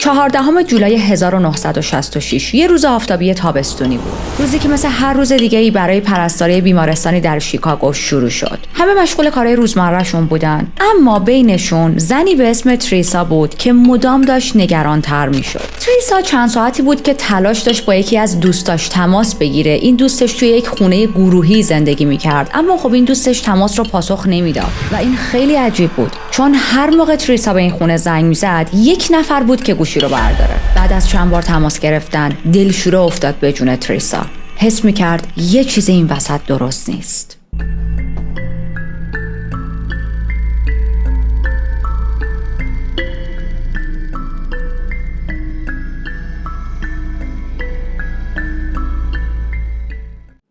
14 جولای 1966 یه روز آفتابی تابستونی بود. روزی که مثل هر روز دیگه‌ای برای پرستاری بیمارستانی در شیکاگو شروع شد. همه مشغول کارهای روزمره‌شون بودن، اما بینشون زنی به اسم تریسا بود که مدام داشت نگران‌تر می‌شد. تریسا چند ساعتی بود که تلاش داشت با یکی از دوستاش تماس بگیره. این دوستش توی یک خونه گروهی زندگی می‌کرد، اما خب این دوستش تماس رو پاسخ نمیداد و این خیلی عجیب بود، چون هر موقع تریسا به این خونه زنگ می‌زد یک نفر بود که گوشی رو برداره. بعد از چند بار تماس گرفتن دلشوره افتاد به جون تریسا. حس می‌کرد یه چیز این وسط درست نیست.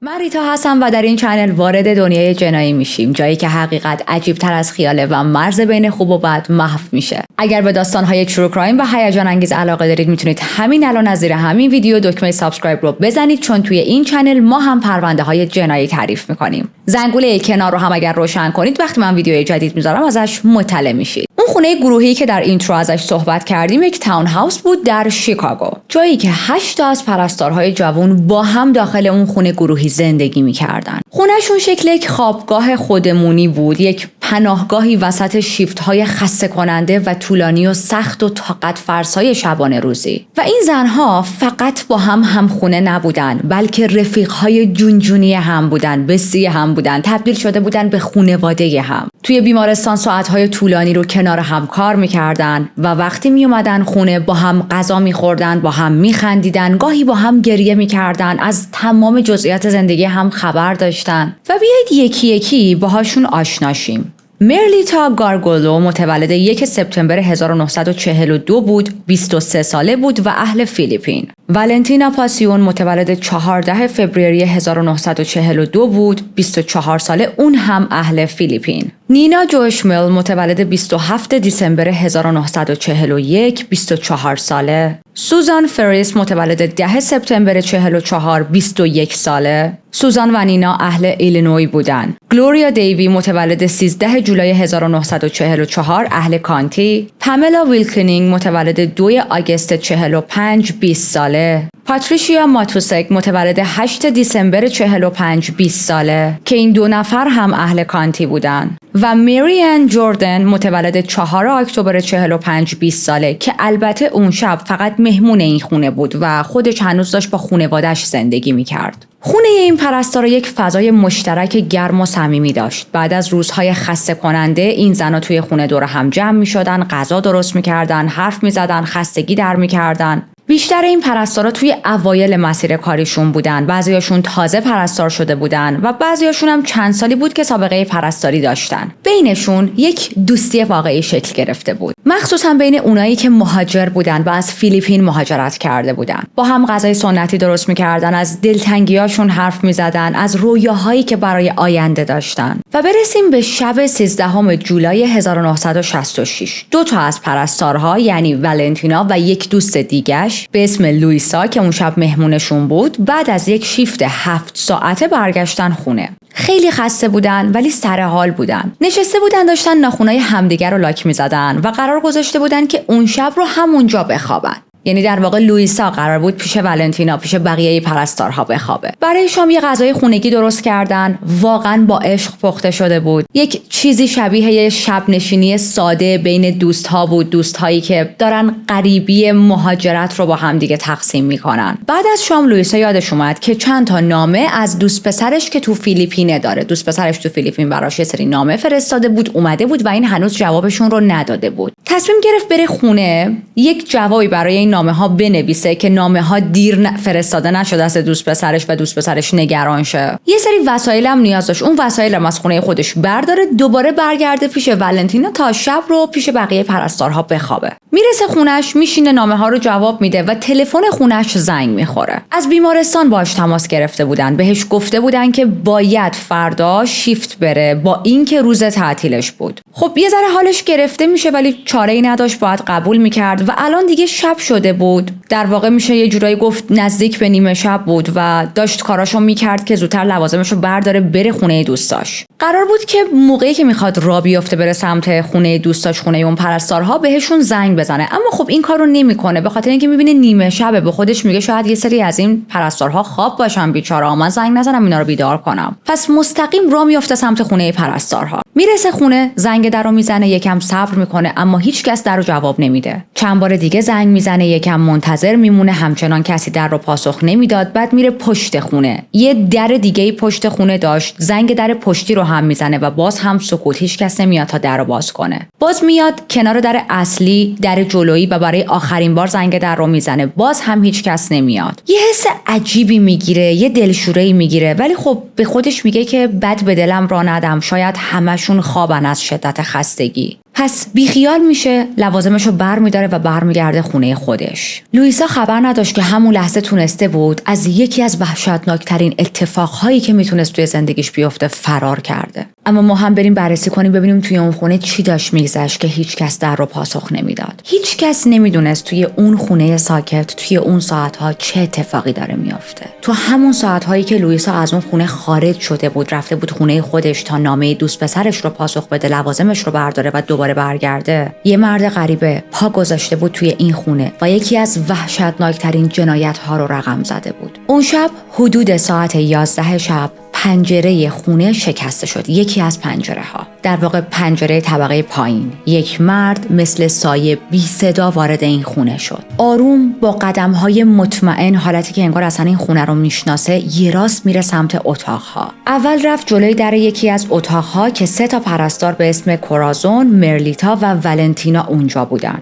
من ریتا هستم و در این چنل وارد دنیای جنایی میشیم، جایی که حقیقت عجیب‌تر از خیاله و مرز بین خوب و بد محو میشه. اگر به داستان‌های ترو کرایم و هیجان انگیز علاقه دارید میتونید همین الان از زیر همین ویدیو دکمه سابسکرایب رو بزنید، چون توی این چنل ما هم پرونده‌های جنایی تعریف میکنیم. زنگوله کنار رو هم اگر روشن کنید وقتی من ویدیوی جدید میذارم ازش مطلع میشید. اون خونه گروهی که در اینترو ازش صحبت کردیم یک تاون هاوس بود در شیکاگو، جایی که 8 تا از پرستارهای جوان با هم داخل اون خونه گروهی زندگی می‌کردن. خونه‌شون شکل یک خوابگاه خودمونی بود، یک پناهگاهی وسط شیفت‌های خسته کننده و طولانی و سخت و طاقت فرسای شبانه روزی. و این زنها فقط با هم خونه نبودن، بلکه رفیق‌های جونجونی هم بودن، بسی هم بودن، تبدیل شده بودن به خانواده هم. توی بیمارستان ساعت‌های طولانی رو کنار هم کار می‌کردن و وقتی میومدن خونه با هم غذا می‌خوردن، با هم می‌خندیدن، گاهی با هم گریه می‌کردن، از تمام جزئیات زندگی هم خبر داشتن. و بیایید یکی یکی باهاشون آشنا شیم. مرلیتا گارگولو متولد 1 سپتامبر 1942 بود، 23 ساله بود و اهل فیلیپین. والنتینا پاسیون متولد 14 فوریه 1942 بود، 24 ساله، اون هم اهل فیلیپین. نینا جوشمل متولد 27 دیسمبر 1941، 24 ساله. سوزان فریس متولد 10 سپتامبر 44، 21 ساله. سوزان و نینا اهل ایلینوی بودن. گلوریا دیوی متولد 13 جولای 1944، اهل کانتی. پاملا ویلکنینگ متولد 2 آگوست 45، 20 ساله. پاتریشیا ماتوسک متولد 8 دیسمبر 45، 20 ساله که این دو نفر هم اهل کانتی بودن. و مریان جوردن متولد 4 اکتبر 45، 20 ساله که البته اون شب فقط مهمون این خونه بود و خودش هنوز داشت با خانواده‌اش زندگی می‌کرد. خونه این پرستارا یک فضای مشترک گرم و صمیمی داشت. بعد از روزهای خسته کننده این زن‌ها توی خونه دور هم جمع می‌شدن، غذا درست می‌کردن، حرف می‌زدن، خستگی در می‌کردن. بیشتر این پرستارا توی اوایل مسیر کاریشون بودن. بعضیاشون تازه پرستار شده بودن و بعضیاشون هم چند سالی بود که سابقه پرستاری داشتن. بینشون یک دوستی واقعی شکل گرفته بود، مخصوصا بین اونایی که مهاجر بودن و از فیلیپین مهاجرت کرده بودن. با هم غذای سنتی درست می‌کردن، از دلتنگیاشون حرف می‌زدن، از رویاهایی که برای آینده داشتن. و برسیم به شب 13 جولای 1966. 2 تا از پرستارها، یعنی والنتینا و یک دوست دیگه به اسم لوئیسا که اون شب مهمونشون بود، بعد از یک شیفت 7 ساعته برگشتن خونه. خیلی خسته بودن ولی سر حال بودن. نشسته بودن داشتن ناخنای همدیگر رو لاک می‌زدن و قرار گذاشته بودن که اون شب رو همونجا بخوابن. یعنی در واقع لوئیسا قرار بود پیش والنتینا، پیش بقیه پرستارها بخوابه. برای شام یه غذای خونگی درست کردن، واقعا با عشق پخته شده بود. یک چیزی شبیه یه شب نشینی ساده بین دوستها بود، دوستهایی که دارن غریبی مهاجرت رو با هم دیگه تقسیم میکنن. بعد از شام لوئیسا یادش اومد که چند تا نامه از دوست پسرش که تو فیلیپینه داره. دوست پسرش تو فیلیپین براش یه سری نامه فرستاده بود، اومده بود و این هنوز جوابشون رو نداده بود. تصمیم گرفت بره خونه یک جوابی برای این نامه ها بنویسه که نامه ها دیر فرستاده نشده از دوست پسرش و دوست پسرش نگران شه. یه سری وسایل هم نیاز داشت، اون وسایل هم از خونه خودش برداره، دوباره برگرده پیش والنتینا تا شب رو پیش بقیه پرستارها بخوابه. میرسه خونش، میشینه، نامه ها رو جواب میده و تلفن خونش زنگ میخوره. از بیمارستان باهاش تماس گرفته بودن، بهش گفته بودن که باید فردا شیفت بره با اینکه روز تعطیلش بود. خب یه ذره حالش گرفته میشه ولی چاره‌ای نداشت، باید قبول میکرد و الان دیگه شب شده بود. در واقع میشه یه جورایی گفت نزدیک به نیمه شب بود و داشت کاراشو میکرد که زودتر لوازمشو برداره بره خونه دوستاش. قرار بود که موقعی که میخواد راه بیفته بره سمت خونه دوستاش، خونه اون پرستارها، بهشون زنگ بزنه، اما خب این کارو نمیکنه به خاطر اینکه میبینه نیمه شبه. به خودش میگه شاید یه سری از این پرستارها خواب باشن، بیچاره، من زنگ نزنم اینا رو بیدار کنم. پس مستقیم راه میفته سمت خونه پرستارها. میرسه خونه، زنگ درو میزنه، یکم صبر میکنه اما هیچکس درو جواب نمیده. چند بار دیگه زنگ میزنه، یکم منتظر میمونه، همچنان کسی در رو پاسخ نمیداد. بعد میره پشت خونه، یه در دیگه پشت خونه داشت، زنگ در پشتی رو هم میزنه و باز هم سکوت، هیچکس نمیاد تا در رو باز کنه. باز میاد کنار در اصلی، در جلویی، و برای آخرین بار زنگ در رو میزنه، باز هم هیچکس نمیاد. یه حس عجیبی میگیره، یه دلشوره‌ای میگیره، ولی خب به خودش میگه که بد به دلم را ندم، شاید همشون خوابن از شدت خستگی. پس بیخیال میشه، لوازمشو برمیداره و برمیگرده خونه خودش. لوئیسا خبر نداشت که همون لحظه تونسته بود از یکی از وحشتناکترین اتفاقهایی که میتونست توی زندگیش بیفته فرار کرده. اما ما هم بریم بررسی کنیم ببینیم توی اون خونه چی داشت میگذشت که هیچ کس در رو پاسخ نمیداد. هیچ کس نمیدونست توی اون خونه ساکت، توی اون ساعتها چه اتفاقی داره میافته. تو همون ساعتهایی که لوئیسا از اون خونه خارج شده بود، رفته بود خونه خودش تا نامه دوست پسرش رو پاسخ بده، لوازمش رو برداره و دوباره برگرده، یه مرد غریبه پا گذاشته بود توی این خونه و یکی از وحشتناکترین جنایت‌ها رو رقم زده بود. اون شب حدود ساعت 11 شب پنجره خونه شکسته شد، یکی از پنجره‌ها، در واقع پنجره طبقه پایین. یک مرد مثل سایه بی صدا وارد این خونه شد. آروم با قدم‌های مطمئن، حالتی که انگار اصلا این خونه رو میشناسه، یه راست میره سمت اتاق‌ها. اول رفت جلوی در یکی از اتاق‌ها که 3 تا پرستار به اسم کورازون، مرلیتا و ولنتینا اونجا بودن.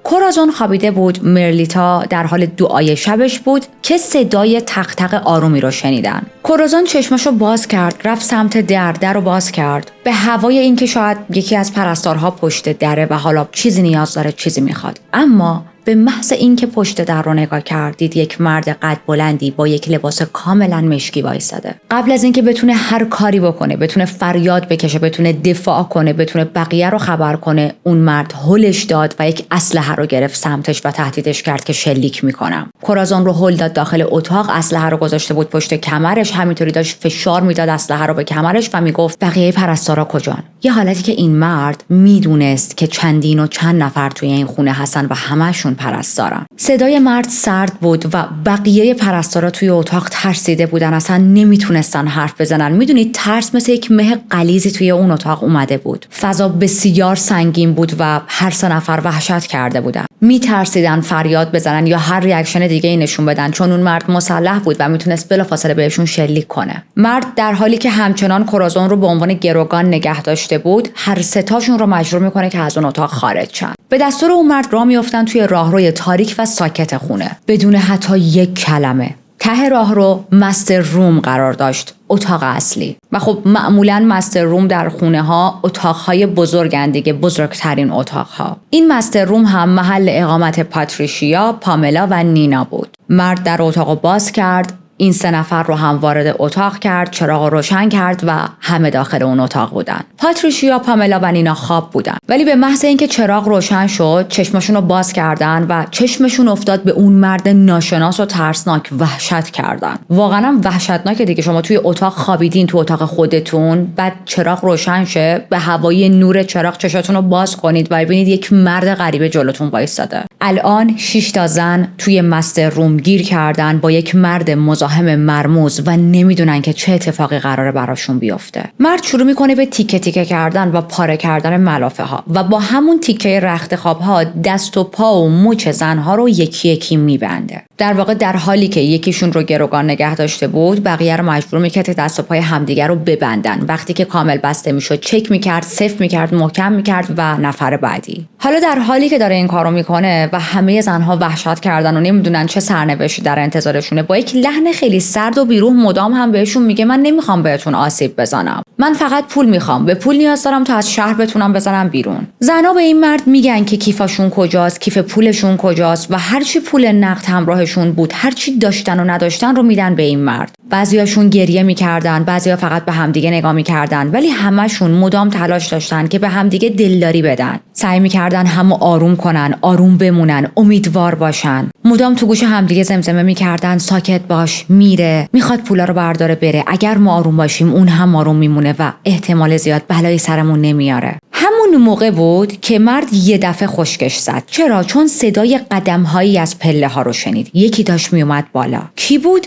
کورازون خوابیده بود، مرلیتا در حال دعای شبش بود که صدای تق تق آرومی رو شنیدن. کورازون چشمشو باز کرد، رفت سمت در رو باز کرد، به هوای این که شاید یکی از پرستارها پشت دره و حالا چیزی نیاز داره، چیزی میخواد. اما به محض اینکه پشت در رو نگاه کرد، دید یک مرد قد بلندی با یک لباس کاملا مشکی وایساده. قبل از اینکه بتونه هر کاری بکنه، بتونه فریاد بکشه، بتونه دفاع کنه، بتونه بقیه رو خبر کنه، اون مرد هلش داد و یک اسلحه رو گرفت سمتش و تهدیدش کرد که شلیک میکنم. کورازون رو هل داد داخل اتاق، اسلحه رو گذاشته بود پشت کمرش، همینطوری داشت فشار میداد اسلحه رو به کمرش و میگفت بقیه پرستارا کجان؟ یه حالتی که این مرد میدونست که چندین و چند نفر توی این خونه هستن و همشون پرستارن. صدای مرد سرد بود و بقیه پرستارا توی اتاق ترسیده بودن، اصلا نمیتونستن حرف بزنن. میدونید ترس مثل یک مه غلیظی توی اون اتاق اومده بود. فضا بسیار سنگین بود و هر 3 نفر وحشت کرده بودن. میترسیدن فریاد بزنن یا هر ریاکشن دیگه ای نشون بدن، چون اون مرد مسلح بود و میتونست بلافاصله بهشون شلیک کنه. مرد در حالی که همچنان کورازون رو به عنوان گروگان نگه داشته بود، هر 3 تاشون رو مجبور میکنه که از اون اتاق خارج شن. به دستور اون مرد راه میافتن توی راهروی تاریک و ساکت خونه بدون حتی یک کلمه. ته راهرو مستر روم قرار داشت، اتاق اصلی. و خب معمولاً مستر روم در خونه ها اتاقهای بزرگن دیگه، بزرگترین اتاقها. این مستر روم هم محل اقامت پاتریشیا، پاملا و نینا بود. مرد در اتاق باز کرد، این 3 نفر رو هم وارد اتاق کرد، چراغ رو روشن کرد و همه داخل اون اتاق بودن. پاتریشیا، پاملا و نینا خواب بودن، ولی به محض اینکه چراغ روشن شد چشمشون رو باز کردن و چشمشون افتاد به اون مرد ناشناس و ترسناک. وحشت کردن. واقعا وحشتناکه دیگه، شما توی اتاق خوابیدین، تو اتاق خودتون، بعد چراغ روشن شه، به هوای نور چراغ چشاتون رو باز کنید و ببینید یک مرد غریبه جلوتون وایساده. الان 6 تا زن توی مستر روم گیر کردن با یک مرد مزاحم مرموز و نمیدونن که چه اتفاقی قراره براشون بیفته. مرد شروع میکنه به تیکه تیکه کردن و پاره کردن ملافه ها و با همون تیکه رخت خواب ها دست و پا و مچ زنها رو یکی یکی میبنده. در واقع در حالی که یکیشون رو گروگان نگه داشته بود، بقیه رو مجبور میکرد دست و پای همدیگه رو ببندن. وقتی که کامل بسته میشد چک میکرد، صفر میکرد، محکم میکرد و نفر بعدی. حالا در حالی که داره این کارو میکنه و همه زنها وحشت کردن و نمیدونن چه سرنوشتی در انتظارشونه، با یک لحن خیلی سرد و بیروح مدام هم بهشون میگه من نمیخوام بهتون آسیب بزنم، من فقط پول میخوام، به پول نیاز دارم تا از شهر بتونم بزنم بیرون. زنا به این مرد میگن که کیفشون کجاست، کیف پولشون کجاست و هرچی پول نقد همراهشون بود، هرچی داشتن و نداشتن رو میدن به این مرد. بعضیاشون گریه میکردن، بعضیا فقط به همدیگه نگاه میکردن، ولی همشون مدام تلاش داشتن که به همدیگه دلداری بدن. سعی میکردن همو آروم کنن، آروم بمونن، امیدوار باشن. مدام تو گوش همدیگه زمزمه میکردن ساکت باش، میره، میخواد پولا رو برداره بره. اگر ما آروم باشیم اون هم آروم میمونه و احتمال زیاد بلایی سرمون نمیاره. همون موقع بود که مرد یه دفعه خشکش زد. چرا؟ چون صدای قدم‌هایی از پله ها رو شنید. یکی داشت میومد بالا. کی بود؟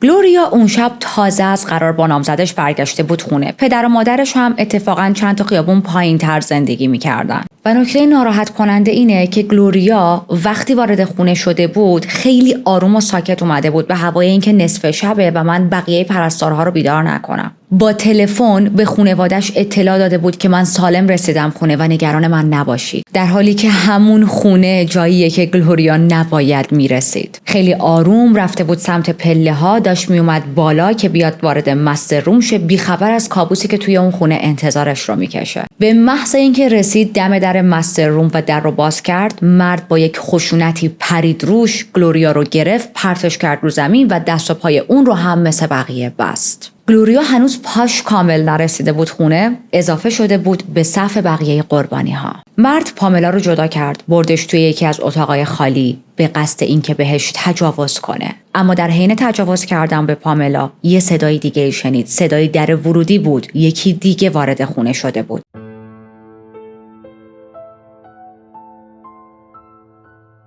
گلوریا اون شب تازه از قرار با نامزدش برگشته بود خونه. پدر و مادرش هم اتفاقاً چند تا خیابون پایین‌تر زندگی می‌کردن. و نکته ناراحت کننده اینه که گلوریا وقتی وارد خونه شده بود خیلی آروم و ساکت اومده بود به هوای اینکه نصف شبه و من بقیه پرستارها رو بیدار نکنم. با تلفن به خانواده‌اش اطلاع داده بود که من سالم رسیدم خونه و نگران من نباشید، در حالی که همون خونه جاییه که گلوریا نباید میرسید. خیلی آروم رفته بود سمت پله ها، داشت میومد بالا که بیاد وارد مستر روم شه، بیخبر از کابوسی که توی اون خونه انتظارش رو میکشه. به محض اینکه رسید دم در مستر روم و در رو باز کرد، مرد با یک خشونتی پرید روش، گلوریا رو گرفت، پرتش کرد رو زمین و دست و پای اون رو هم مثل بقیه بست. گلوریا هنوز پاش کامل نرسیده بود خونه، اضافه شده بود به صف بقیه قربانی ها. مرد پاملا رو جدا کرد، بردش توی یکی از اتاقای خالی به قصد اینکه بهش تجاوز کنه. اما در حین تجاوز کردن به پاملا یه صدای دیگه شنید. صدای در ورودی بود. یکی دیگه وارد خونه شده بود.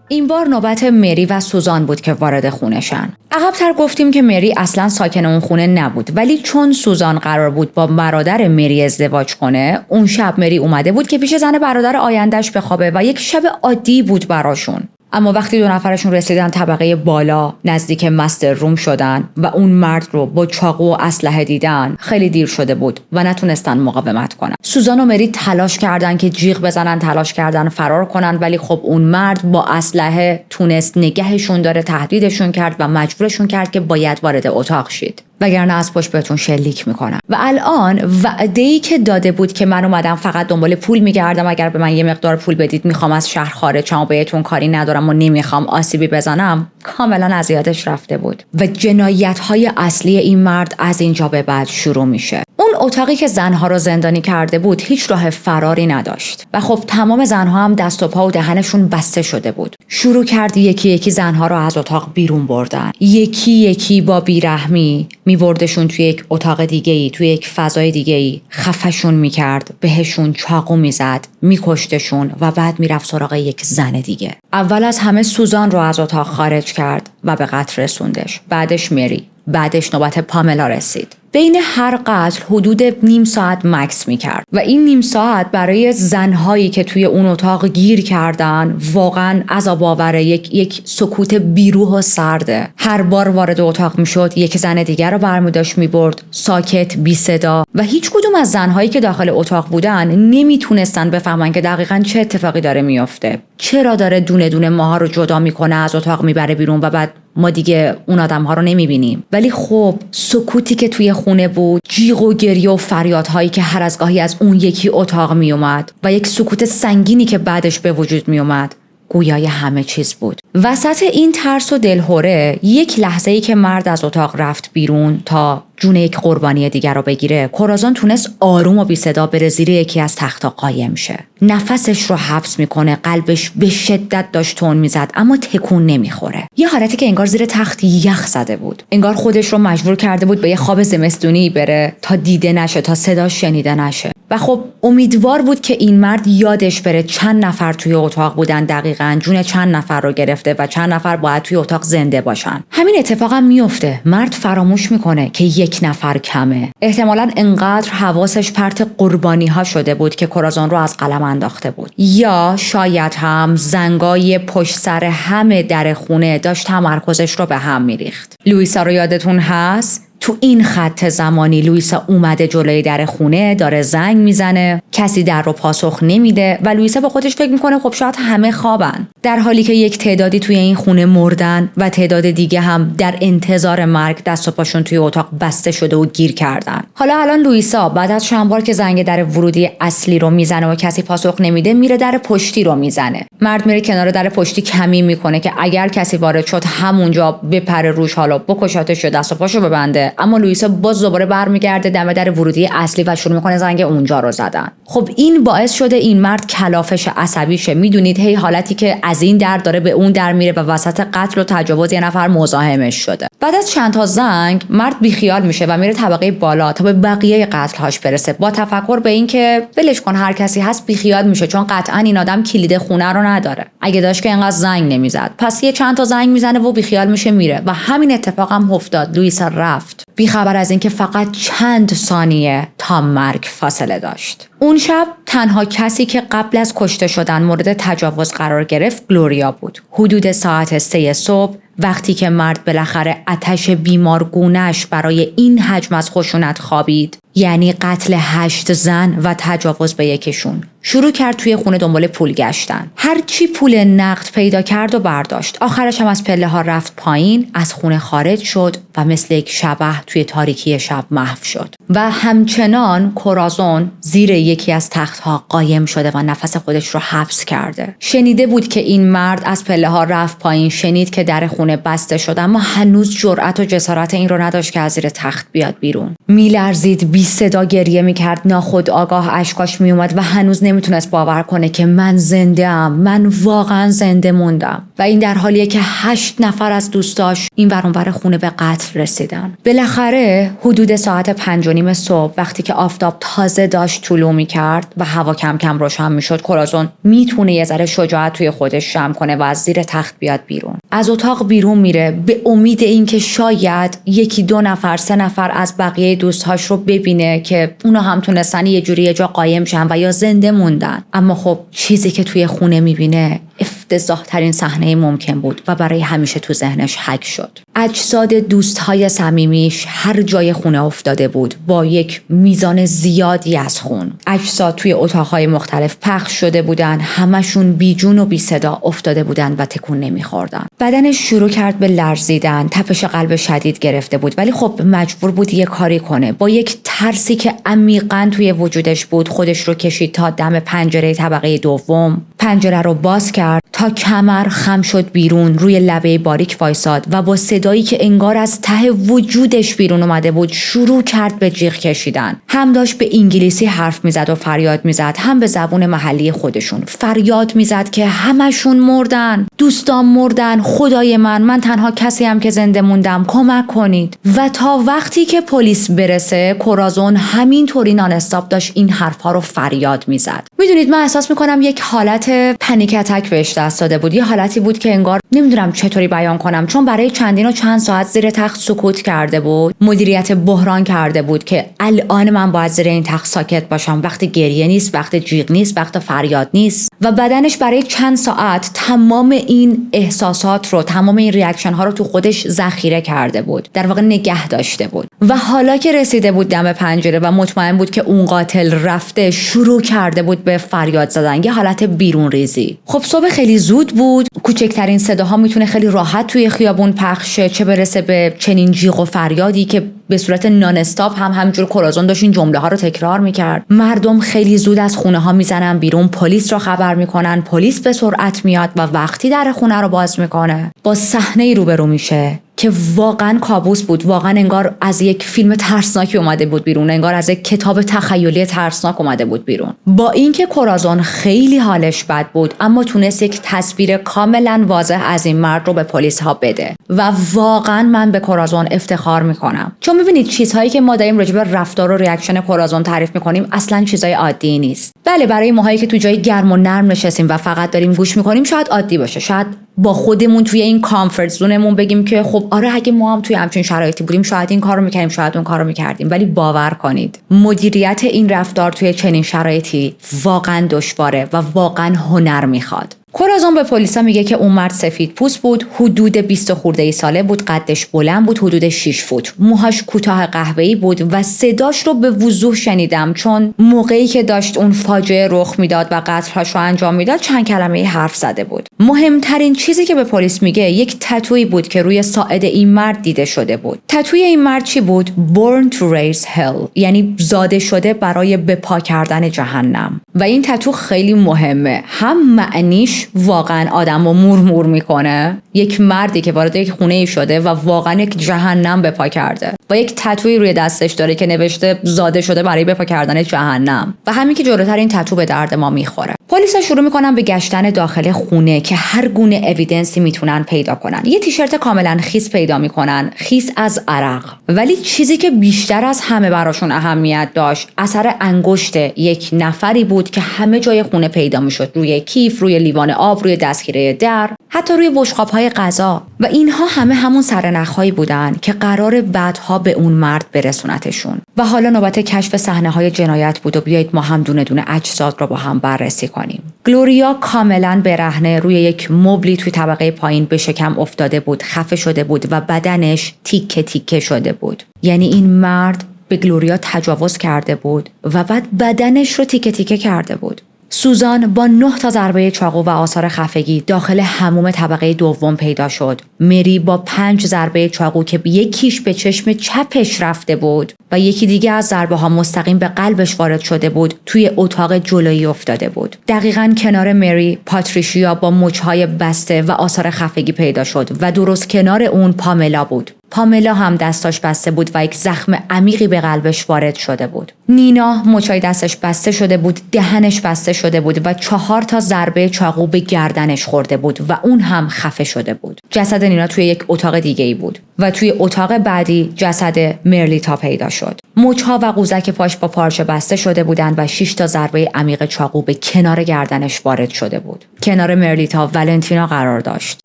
این بار نوبت مری و سوزان بود که وارد خونه شن. عقب‌تر گفتیم که مری اصلا ساکن اون خونه نبود، ولی چون سوزان قرار بود با برادر مری ازدواج کنه، اون شب مری اومده بود که پیش زن برادر آیندهش بخوابه و یک شب عادی بود براشون. اما وقتی دو نفرشون رسیدن طبقه بالا نزدیک مستر روم شدن و اون مرد رو با چاقو و اسلحه دیدن، خیلی دیر شده بود و نتونستن مقاومت کنن. سوزان و مری تلاش کردن که جیغ بزنن، تلاش کردن فرار کنن، ولی خب اون مرد با اسلحه تونست نگهشون داره، تهدیدشون کرد و مجبورشون کرد که باید وارد اتاق شید، وگرنه از پشت بهتون شلیک میکنم. و الان وعده‌ای که داده بود که من اومدم فقط دنبال پول میگردم، اگر به من یه مقدار پول بدید میخوام از شهر خارج شم و بهتون کاری ندارم و نمیخوام آسیبی بزنم، کاملا از یادش رفته بود. و جنایت‌های اصلی این مرد از اینجا به بعد شروع میشه. اون اتاقی که زنها رو زندانی کرده بود هیچ راه فراری نداشت و خب تمام زنها هم دست و پا و دهنشون بسته شده بود. شروع کرد یکی یکی زنها رو از اتاق بیرون بردن، یکی یکی با بیرحمی میبردشون توی یک اتاق دیگه‌ای، توی یک فضای دیگه‌ای، خفشون میکرد، بهشون چاقو میزد، میکشتشون و بعد میرفت سراغ یک زن دیگه. اول از همه سوزان رو از اتاق خارج کرد و به قتل رسوندش، بعدش مری، بعدش نوبت پاملا رسید. بین هر قتل حدود نیم ساعت مکس میکرد و این نیم ساعت برای زنهایی که توی اون اتاق گیر کردن واقعا عذاب آوره. یک سکوت بیروح و سرده. هر بار وارد اتاق میشد یک زن دیگر رو برمی‌داشت میبرد، ساکت، بی صدا، و هیچ کدوم از زنهایی که داخل اتاق بودن نمیتونستن بفهمن که دقیقاً چه اتفاقی داره میفته. چرا داره دونه دونه ماها رو جدا میکنه، از اتاق میبره بیرون و بعد ما دیگه اون آدم‌ها رو نمیبینیم. ولی خب سکوتی که توی خونه بود، جیغ و گریه و فریادهایی که هر از گاهی از اون یکی اتاق میومد و یک سکوت سنگینی که بعدش به وجود میومد، گویای همه چیز بود. وسط این ترس و دلهوره، یک لحظه‌ای که مرد از اتاق رفت بیرون تا جون یک قربانی دیگر رو بگیره، کورازان تونست آروم و بی صدا بره زیر یکی از تخت‌ها قایم شه. نفسش رو حبس میکنه، قلبش به شدت داشت تون میزد اما تکون نمیخوره. یه حالتی که انگار زیر تخت یخ زده بود. انگار خودش رو مجبور کرده بود به یه خواب زمستونی بره تا دیده نشه، تا صداش شنیده نشه. و خب امیدوار بود که این مرد یادش بره چند نفر توی اتاق بودن، دقیقاً جون چند نفر رو گرفته و چند نفر باید توی اتاق زنده باشن. همین اتفاق هم میفته. مرد فراموش میکنه که یک نفر کمه. احتمالاً انقدر حواسش پرت قربانی ها شده بود که کورازان رو از قلم انداخته بود. یا شاید هم زنگای پشت سر همه در خونه داشت تمرکزش رو به هم میریخت. لوئیسا رو یادتون هست؟ تو این خط زمانی لوئیسا اومده جلوی در خونه، داره زنگ میزنه، کسی در رو پاسخ نمیده و لوئیسا با خودش فکر میکنه خب شاید همه خوابن، در حالی که یک تعدادی توی این خونه مردن و تعداد دیگه هم در انتظار مرگ دست و پاشون توی اتاق بسته شده و گیر کردن. حالا الان لوئیسا بعد از چند بار که زنگ در ورودی اصلی رو میزنه و کسی پاسخ نمیده، میره در پشتی رو میزنه. مرد میره کنار در پشتی کمین میکنه که اگر کسی وارد شد همونجا بپره روش، حالا بکشاتش یا دست و پاشو ببنده. اما لوئیسا باز دوباره برمیگرده دم در ورودی اصلی و شروع میکنه زنگ اونجا رو زدن. خب این باعث شده این مرد کلافش، عصبی شه. میدونید هی حالتی که از این در داره به اون در میره و وسط قتل و تجاوز یه نفر مزاحمش شده. بعد از چند تا زنگ مرد بیخیال میشه و میره طبقه بالا تا به بقیه قتل‌هاش برسه، با تفکر به این که ولش کن هر کسی هست بیخیال میشه، چون قطعا این آدم کلید خونه رو نداره. اگه داشت که اینقدر زنگ نمیزد. پس یه چند تا زنگ میزنه و بیخیال میشه میره و همین اتفاق هم افتاد. لوئیسا رفت بی خبر از اینکه فقط چند ثانیه تا مرگ فاصله داشت. اون شب تنها کسی که قبل از کشته شدن مورد تجاوز قرار گرفت گلوریا بود. حدود ساعت 3 صبح وقتی که مرد بالاخره آتش بیمارگونه‌اش برای این حجم از خشونت خوابید، یعنی قتل 8 زن و تجاوز به یکیشون، شروع کرد توی خونه دنبال پول گشتن. هر چی پول نقد پیدا کرد و برداشت. آخرش هم از پله ها رفت پایین، از خونه خارج شد و مثل یک شبح توی تاریکی شب محو شد. و همچنان کورازون زیر یکی از تخت‌ها قایم شده و نفس خودش رو حبس کرده. شنیده بود که این مرد از پله ها رفت پایین، شنید که در خونه بسته شد، اما هنوز جرأت و جسارت این رو نداشت که از زیر تخت بیاد بیرون. میلرزید، بی صدا گریه میکرد، ناخودآگاه اشکاش میومد و هنوز نمیتونست باور کنه که من زنده ام، من واقعا زنده موندم. و این در حالیه که 8 نفر از دوستاش این ور اون ور خونه به قتل رسیدن. بالاخره حدود ساعت 5:30 صبح وقتی که آفتاب تازه داشت طلوع میکرد و هوا کم کم روشن میشد، کورازون میتونه یه ذره شجاعت توی خودش جمع کنه و از زیر تخت بیاد بیرون. از اتاق بیرون میره به امید اینکه شاید 1-2 نفر 3 نفر از بقیه دوستاش رو ببینه که اونا هم تونستن یه جوری یه جا قایم شن و یا زنده موندن. اما خب چیزی که توی خونه میبینه افتضاح ترین صحنه ممکن بود و برای همیشه تو ذهنش حک شد. اجساد دوستهای صمیمیش هر جای خونه افتاده بود با یک میزان زیادی از خون. اجساد توی اتاقهای مختلف پخش شده بودن، همشون بیجون و بی صدا افتاده بودن و تکون نمیخوردن. بدنش شروع کرد به لرزیدن، تپش قلب شدید گرفته بود، ولی خب مجبور بود یه کاری کنه. با یک ترسی که عمیقاً توی وجودش بود خودش رو کشید تا دم پنجره طبقه دوم. پنجره رو باز کرد تا کمر خم شد بیرون، روی لبه باریک وایساد و با صدایی که انگار از ته وجودش بیرون اومده بود شروع کرد به جیغ کشیدن. هم داشت به انگلیسی حرف میزد و فریاد میزد، هم به زبون محلی خودشون فریاد میزد که همشون مردن، دوستان مردن، خدای من تنها کسی هم که زنده موندم، کمک کنید. و تا وقتی که پلیس برسه کورازون همینطوری نان استاپ داشت این حرفا رو فریاد میزد. میدونید من احساس میکنم یک حالت پنیک اتک بهش دست داده بود، یه حالتی بود که انگار نمیدونم چطوری بیان کنم، چون برای چندین و چند ساعت زیر تخت سکوت کرده بود، مدیریت بحران کرده بود که الان من باید زیر این تخت ساکت باشم، وقت گریه نیست، وقت جیغ نیست، وقت فریاد نیست. و بدنش برای چند ساعت تمام این احساسات رو، تمام این ریاکشن ها رو تو خودش ذخیره کرده بود، در واقع نگه داشته بود. و حالا که رسیده بود دم پنجره و مطمئن بود که اون قاتل رفته، شروع کرده بود به فریاد زدن، یه حالت بیرون ریزی. خب صبح خیلی زود بود، کوچکترین صداها میتونه خیلی راحت توی خیابون پخش شه، چه برسه به چنین جیغ و فریادی که به صورت نان استاپ همینجور کورازون داشت این جمله ها رو تکرار میکرد. مردم خیلی زود از خونه ها میزنن بیرون، پلیس رو خبر میکنن، پلیس به سرعت میاد و وقتی در خونه رو باز میکنه با صحنه روبرو میشه که واقعا کابوس بود، واقعا انگار از یک فیلم ترسناکی اومده بود بیرون، انگار از یک کتاب تخیلی ترسناک اومده بود بیرون. با اینکه کورازون خیلی حالش بد بود، اما تونست یک تصویر کاملا واضح از این مرد رو به پلیس ها بده و واقعا من به کورازون افتخار میکنم، چون میبینید چیزهایی که ما داریم راجع به رفتار و ریاکشن کورازون تعریف میکنیم اصلا چیزای عادی نیست. بله برای ماهایی که تو جای گرم و نرم نشستیم و فقط داریم گوش میکنیم شاید عادی باشه، شاید با خودمون توی این کامفورت زونمون بگیم که خب آره اگه ما هم توی همچین شرایطی بودیم شاید این کارو می‌کردیم، شاید اون کارو می‌کردیم. ولی باور کنید مدیریت این رفتار توی چنین شرایطی واقعا دشواره و واقعا هنر میخواد. کورازون به پلیسا میگه که اون مرد سفید پوست بود، حدود 20 خورده ساله بود، قدش بلند بود، حدود 6 فوت، موهاش کوتاه قهوه‌ای بود و صداش رو به وضوح شنیدم چون موقعی که داشت اون فاجعه رخ میداد و قتل‌هاش رو انجام میداد چند کلمه حرف زده بود. مهمترین چیزی که به پلیس میگه یک تتویی بود که روی ساعد این مرد دیده شده بود. تتوی این مرد چی بود؟ Born to raise hell، یعنی زاده شده برای به پا کردن جهنم. و این تتو خیلی مهمه، هم معنیش واقعا آدمو مورمور میکنه، یک مردی که وارد یک خونه شده و واقعا یک جهنم به پا کرده و یک تتویی روی دستش داره که نوشته زاده شده برای به پا کردن جهنم و همین که جلوتر این تتو به درد ما میخوره. پلیسا شروع میکنن به گشتن داخل خونه که هر گونه اویدنسی میتونن پیدا کنن. یه تیشرت کاملا خیس پیدا میکنن، خیس از عرق. ولی چیزی که بیشتر از همه براشون اهمیت داشت اثر انگشت یک نفری بود که همه جای خونه پیدا میشد، روی کیف، روی لیوان آب، روی دستگیره در، حتی روی بشقاب‌های غذا. و اینها همه همون سرنخ‌هایی بودن که قرار بعدها به اون مرد برسونتشون. و حالا نوبت کشف صحنه‌های جنایت بود و بیایید ما هم دونه دونه اجساد رو با هم بررسی کنیم. گلوریا کاملا برهنه روی یک مبلی توی طبقه پایین به شکم افتاده بود، خفه شده بود و بدنش تیکه تیکه شده بود. یعنی این مرد به گلوریا تجاوز کرده بود و بعد بدنش رو تیکه تیکه کرده بود. سوزان با 9 تا ضربه چاقو و آثار خفگی داخل حموم طبقه دوم پیدا شد. مری با 5 ضربه چاقو که یکیش به چشم چپش رفته بود و یکی دیگه از ضربه ها مستقیم به قلبش وارد شده بود توی اتاق جلویی افتاده بود. دقیقاً کنار مری پاتریشیا با مچهای بسته و آثار خفگی پیدا شد و درست کنار اون پاملا بود. پاملا هم دستاش بسته بود و یک زخم عمیقی به قلبش وارد شده بود. نینا مچای دستش بسته شده بود، دهنش بسته شده بود و 4 تا ضربه چاقو به گردنش خورده بود و اون هم خفه شده بود. جسد نینا توی یک اتاق دیگه‌ای بود و توی اتاق بعدی جسد مرلیتا پیدا شد. مچها و قوزک پاش با پارچه بسته شده بودند و 6 تا ضربه عمیق چاقو به کنار گردنش وارد شده بود. کنار مرلیتا ولنتینا قرار داشت.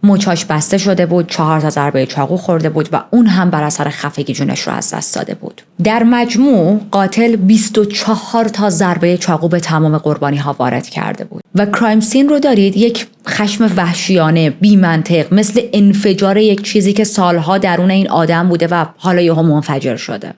مچاش بسته شده بود، 4 تا ضربه چاقو خورده بود و اون هم بر اثر خفگی جونش رو از دست داده بود. در مجموع قاتل 24 تا ضربه چاقو به تمام قربانی ها وارد کرده بود. و کرایم سین رو دارید، یک خشم وحشیانه بی منطق مثل انفجار یک چیزی که سالها درون این آدم بوده و حالا یهو منفجر شده.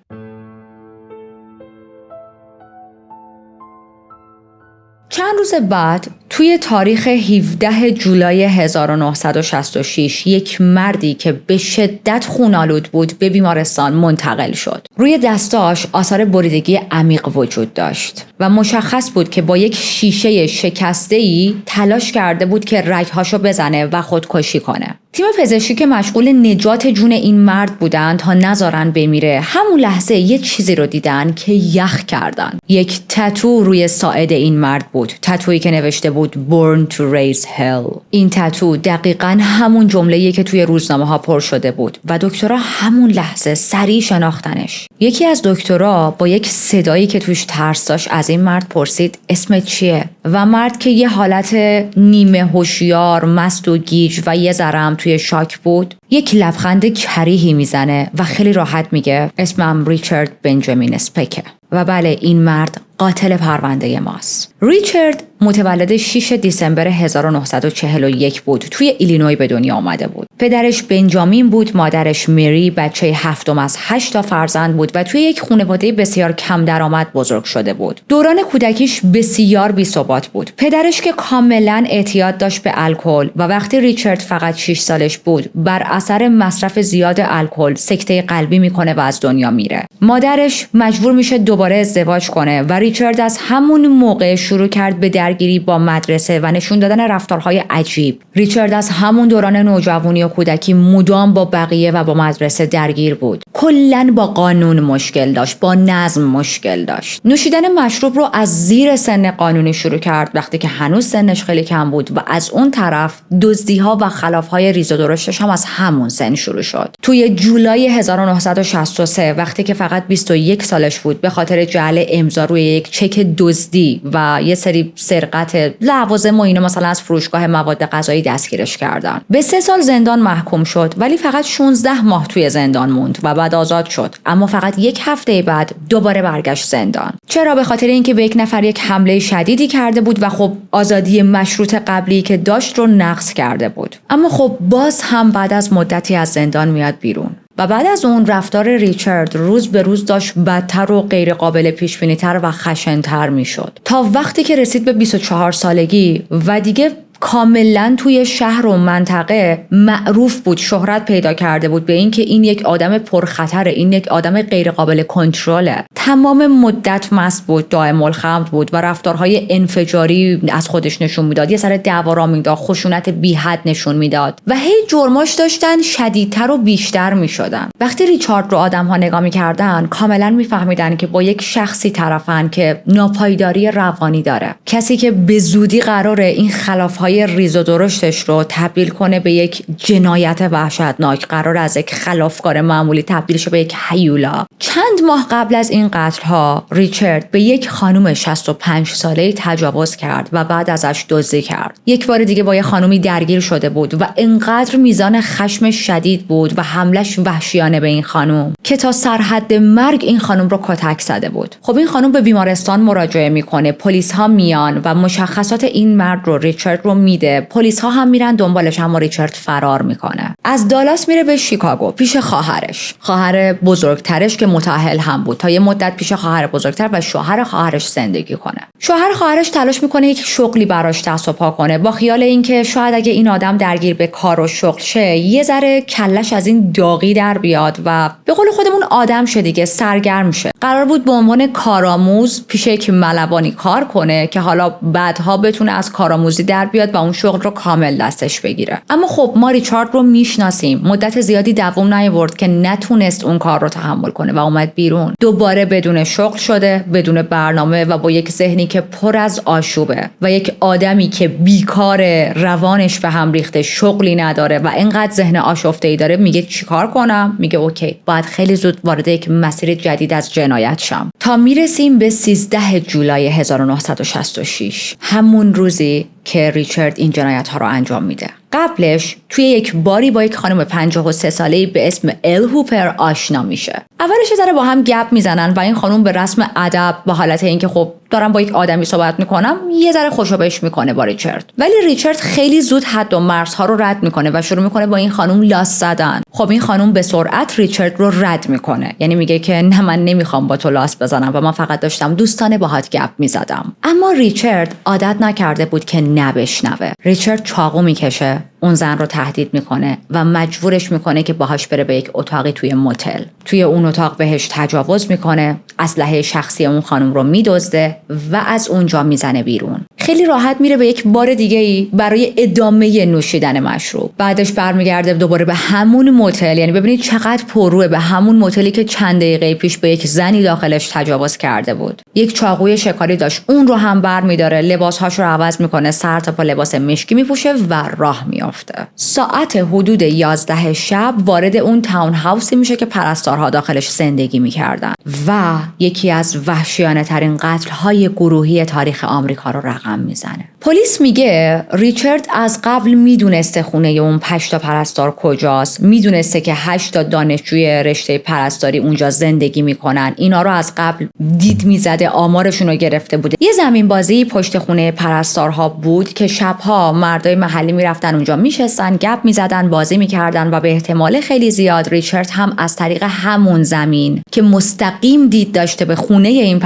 چند روز بعد توی تاریخ 17 جولای 1966 یک مردی که به شدت خون‌آلود بود به بیمارستان منتقل شد. روی دستاش آثار بریدگی عمیق وجود داشت و مشخص بود که با یک شیشه شکسته‌ای تلاش کرده بود که رگ‌هاشو بزنه و خودکشی کنه. تیم پزشکی که مشغول نجات جون این مرد بودن تا نذارن بمیره، همون لحظه یه چیزی رو دیدن که یخ کردن. یک تتو روی ساعد این مرد بود، تتویی که نوشته بود Born to raise hell. این تتو دقیقاً همون جمله‌ایه که توی روزنامه‌ها پر شده بود و دکترها همون لحظه سریع شناختنش. یکی از دکترها با یک صدایی که توش ترس داشت از این مرد پرسید اسمت چیه؟ و مرد که یه حالت نیمه هوشیار، مست و گیج و یه ذره توی شاک بود، یک لبخند کریهی میزنه و خیلی راحت میگه اسمم ریچارد بنجامین اسپکه. و بله، این مرد قاتل پرونده ماست. ریچارد متولد 6 دیسمبر 1941 بود. توی ایلینوی به دنیا آمده بود. پدرش بنجامین بود، مادرش مری، بچه 7م از 8 تا فرزند بود و توی یک خانواده بسیار کم درآمد بزرگ شده بود. دوران کودکیش بسیار بی‌ثبات بود. پدرش که کاملا اعتیاد داشت به الکل و وقتی ریچارد فقط 6 سالش بود، بر اثر مصرف زیاد الکل سکته قلبی میکنه و از دنیا میره. مادرش مجبور میشه دوباره ازدواج کنه و ریچارد از همون موقع شروع کرد به درگیری با مدرسه و نشون دادن رفتارهای عجیب. ریچارد از همون دوران نوجوانی و کودکی مدام با بقیه و با مدرسه درگیر بود. کلاً با قانون مشکل داشت، با نظم مشکل داشت. نوشیدن مشروب رو از زیر سن قانونی شروع کرد وقتی که هنوز سنش خیلی کم بود و از اون طرف دزدی‌ها و خلاف‌های ریز و درشتش هم از همون سن شروع شد. توی جولای 1963 وقتی که فقط 21 سالش بود، به خاطر جعل امضا روی یک چک دزدی و یه سری سرقت لوازم و اینا مثلا از فروشگاه مواد غذایی دستگیرش کردن. به 3 سال زندان محکوم شد ولی فقط 16 ماه توی زندان موند و بعد بعد آزاد شد، اما فقط 1 هفته بعد دوباره برگشت زندان. چرا؟ به خاطر اینکه به یک نفر یک حمله شدیدی کرده بود و خب آزادی مشروط قبلی که داشت رو نقض کرده بود. اما خب باز هم بعد از مدتی از زندان میاد بیرون و بعد از اون رفتار ریچارد روز به روز داشت بدتر و غیر قابل پیش بینی تر و خشن‌تر میشد، تا وقتی که رسید به 24 سالگی و دیگه کاملا توی شهر و منطقه معروف بود، شهرت پیدا کرده بود به این که این یک آدم پرخطره، این یک آدم غیر قابل کنترله. تمام مدت مست بود، دائم الخمر بود و رفتارهای انفجاری از خودش نشون میداد، یه سر دعوا مینداخت، خشونت بی حد نشون میداد و هی جرماش داشتن شدیدتر و بیشتر میشدن. وقتی ریچارد رو آدم‌ها نگاه میکردن کاملا میفهمیدن که با یک شخصی طرفن که ناپایداری روانی داره، کسی که به زودی قراره این خلاف‌های ریز و درشتش رو تبدیل کنه به یک جنایت وحشتناک، قرار از یک خلافکار معمولی تبدیل شه به یک هیولا. چند ماه قبل از این قتل‌ها ریچارد به یک خانم 65 ساله‌ای تجاوز کرد و بعد ازش دزدی کرد. یک بار دیگه با یک خانومی درگیر شده بود و انقدر میزان خشم شدید بود و حملش وحشیانه به این خانم که تا سرحد مرگ این خانم رو کتک زده بود. خب این خانم به بیمارستان مراجعه میکنه، پلیس ها میان و مشخصات این مرد رو ریچارد رو میده، پلیس ها هم میرن دنبالش، اما ریچارد فرار میکنه. از دالاس میره به شیکاگو پیش خواهرش، خواهر بزرگترش که متأهل هم بود، تا یه مدت پیش خواهر بزرگتر و شوهر خواهرش زندگی کنه. شوهر خواهرش تلاش میکنه یک شغلی براش دست و پا کنه با خیال اینکه شاید اگه این آدم درگیر به کار و شغل شه یه ذره کلش از این داغی در بیاد و به قول خودمون آدم شه دیگه، سرگرم شه. قرار بود به عنوان کارآموز پیش یک ملوانی کار کنه که حالا بعدها بتونه از کارآموزی در بیاد و اون شغل رو کامل دستش بگیره. اما خب ما ریچارد رو میشناسیم، مدت زیادی دوام نیاورد که نتونست اون کار رو تحمل کنه و اومد بیرون. دوباره بدون شغل شده، بدون برنامه و با یک ذهنی که پر از آشوبه و یک آدمی که بیکار، روانش به هم ریخته، شغلی نداره و اینقدر ذهن آشفته‌ای داره. میگه چیکار کنم؟ میگه اوکی، باید خیلی زود وارد یک مسیر جدید از جنایت شم. تا میرسیم به 13 جولای 1966، همون روزی که ریچارد این جنایت ها رو انجام میده. قبلش توی یک باری با یک خانم 53 ساله‌ای به اسم ال هوپر آشنا میشه. اولش یه ذره با هم گپ میزنن و این خانم به رسم ادب با حالت اینکه خب دارم با یک آدمی صحبت میکنم یه ذره خوشوبش میکنه با ریچارد، ولی ریچارد خیلی زود حد و مرزها رو رد میکنه و شروع میکنه با این خانم لاس زدن. خب این خانم به سرعت ریچارد رو رد میکنه، یعنی میگه که نه، من نمیخوام با تو لاس بزنم و من فقط داشتم دوستانه باهات گپ میزدم. اما ریچارد عادت نکرده بود که نبشنوه. ریچارد چاقو میکشه، اون زن رو تهدید میکنه و مجبورش میکنه که باهاش بره به یک اتاقی توی موتل. توی اون اتاق بهش تجاوز میکنه، اسلحه شخصی اون خانم رو میدزده و از اونجا میزنه بیرون. خیلی راحت میره به یک بار دیگه‌ای برای ادامه نوشیدن مشروب. بعدش برمیگرده دوباره به همون موتل، یعنی ببینید چقدر پرروه، به همون موتلی که چند دقیقه پیش به یک زنی داخلش تجاوز کرده بود. یک چاقوی شکاری داشت، اون رو هم برمیداره، لباسهاش رو عوض میکنه، سر تا پا لباس مشکی میپوشه و راه میافته. ساعت حدود 11 شب وارد اون تاون هاوسی میشه که پرستارها داخلش زندگی میکردن و یکی از وحشیانه ترین قتل های گروهی تاریخ آمریکا رو رقم میزنه. پلیس میگه ریچارد از قبل میدونسته خونه اون 8 تا پرستار کجاست، میدونسته که 8 تا دانشجوی رشته پرستاری اونجا زندگی میکنن، اینا رو از قبل دید میزده، آمارشون رو گرفته بوده. یه زمین بازی پشت خونه پرستارها بود که شبها مردای محلی میرفتن اونجا میشستن، گپ میزدن، بازی میکردن و به احتمال خیلی زیاد ریچارد هم از طریق همون زمین که مستقیم دید داشته به خونه این